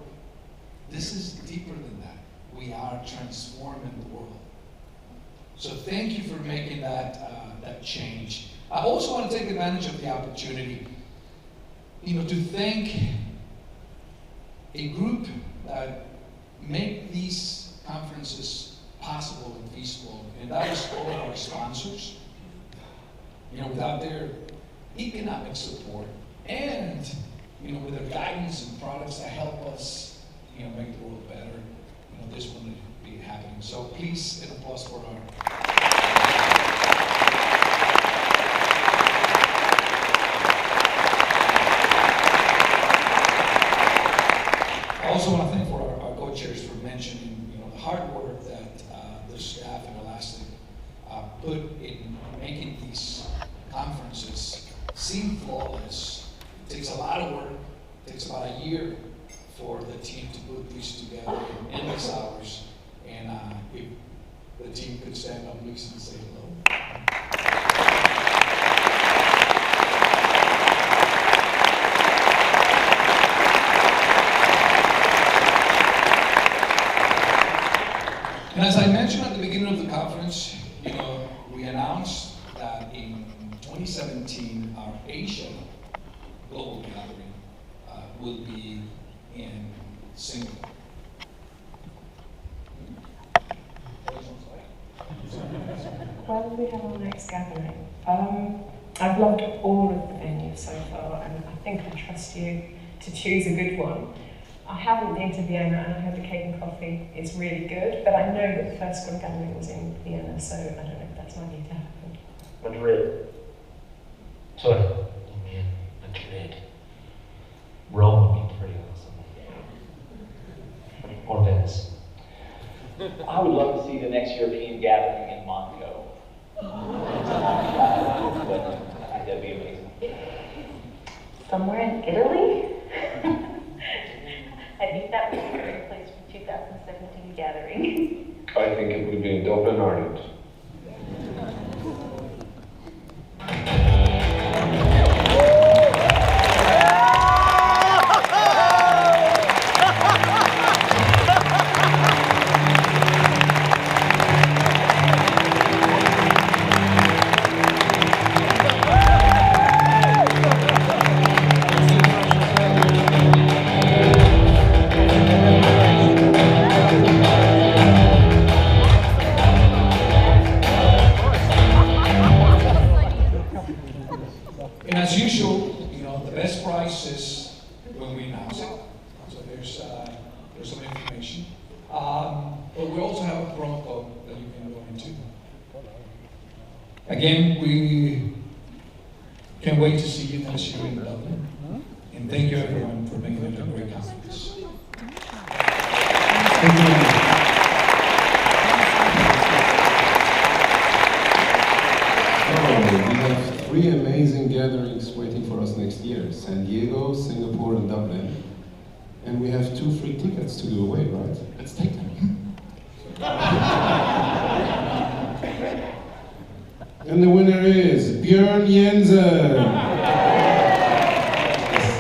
This is deeper than that. We are transforming the world. So thank you for making that change. I also want to take advantage of the opportunity, to thank a group that make these conferences possible and feasible, and that is all of our sponsors. Without their economic support and with their guidance and products that help us make the world better, this wouldn't be happening. So please, an applause for our. I also want to thank our co-chairs for mentioning the hard work that the staff at Elastic put in making these conferences seem flawless. It takes a lot of work. It takes about a year for the team to put these together in endless hours. And if the team could stand up, please, and say hello. And as I mentioned at the beginning of the conference, you know, we announced that in 2017, our Asian global gathering will be in Singapore. Where will we have our next gathering? I've loved all of the venues so far, and I think I trust you to choose a good one. I haven't been to Vienna, and I heard the cake and coffee is really good, but I know that the first one gathering was in Vienna, so I don't know if that's likely to happen. Madrid. Sorry. You mean Madrid. Rome would be pretty awesome. Or Venice. I would love to see the next European gathering in Monaco. It's a long time, but I think that'd be amazing. Somewhere in Italy? I think that would be a great place for 2017 gathering. I think it would be in Dublin, Ireland. And as usual, you know, the best price is when we announce it. So there's some information. But we also have a promo code that you can go into. Again, we can't wait to see you next year in Dublin. And thank you everyone for making it a great conference. Thank you. We have 3 amazing gatherings waiting for us next year: San Diego, Singapore, and Dublin. And we have 2 free tickets to give away, right? Let's take them. And the winner is Björn Jensen.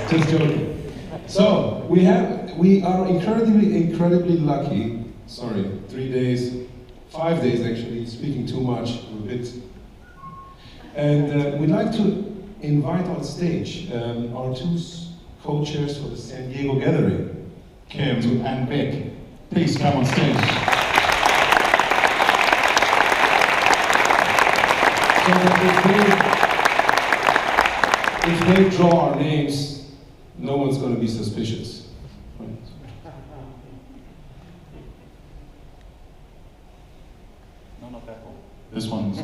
Just joking. So we are incredibly lucky. Sorry, 3 days, 5 days actually. Speaking too much, a bit. And we'd like to invite on stage our 2 co-chairs for the San Diego gathering, Kim and Beck. Please come on stage. So if they draw our names, no one's going to be suspicious. Right? No, not that one. This one's.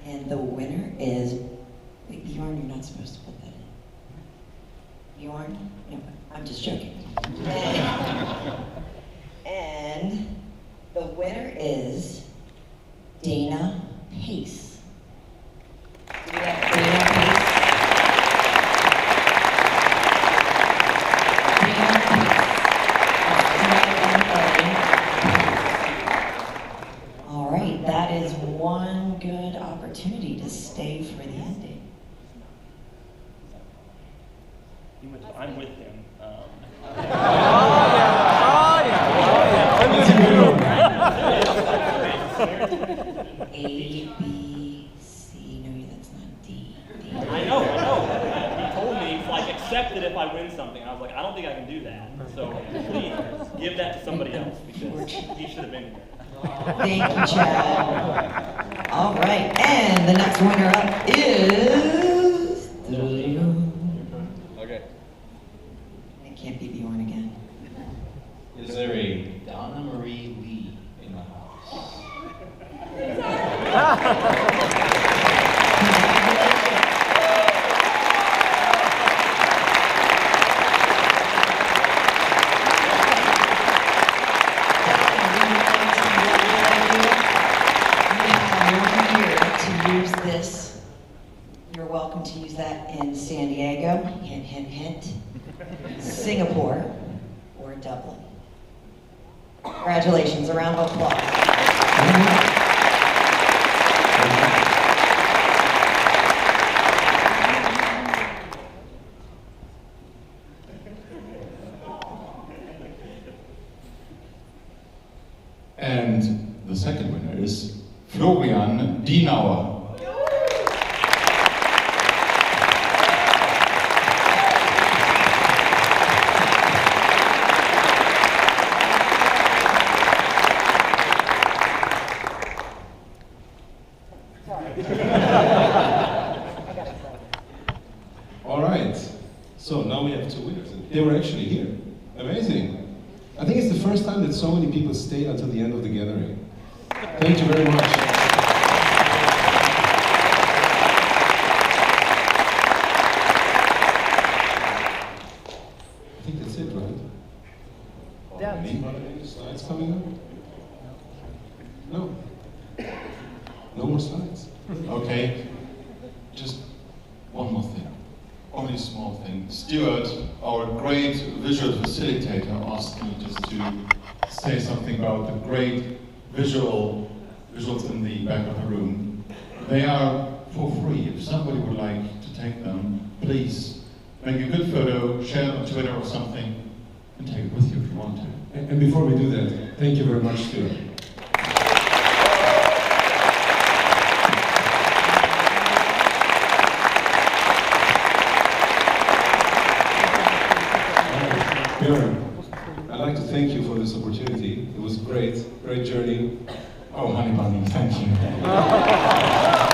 And the winner is, wait, Bjorn, you're not supposed to put that in. Bjorn? No, I'm just joking. And the winner is Dana Pace. Do we have Dana Pace? Dana Pace. All right, that is one good opportunity to stay for the ending. I'm with him. A, B, C, no, that's not D. I know. He told me, like, accept it if I win something. I was like, I don't think I can do that. So please give that to somebody else because he should have been here. Thank you, Chad. All right, and the next winner up is... Okay. It can't be Bjorn again. Is there a Donna Marie Lee in the house? Use this. You're welcome to use that in San Diego, hint, hint, hint, Singapore, or Dublin. Congratulations, a round of applause. And the second winner is Florian Dienauer. All right, so now we have two winners. They were actually here. Amazing. I think it's the first time that so many people stayed until the end of the gathering. Thank you very much. I think that's it, right? Yeah. Any slides coming up? No. No more slides. Okay, just one more thing. Only a small thing. Stuart, our great visual facilitator, asked me just to say something about the great visuals in the back of the room. They are for free. If somebody would like to take them, please make a good photo, share it on Twitter or something, and take it with you if you want to. And before we do that, thank you very much, Stuart. I'd like to thank you for this opportunity. It was great, great journey. Oh, honey bunny, thank you.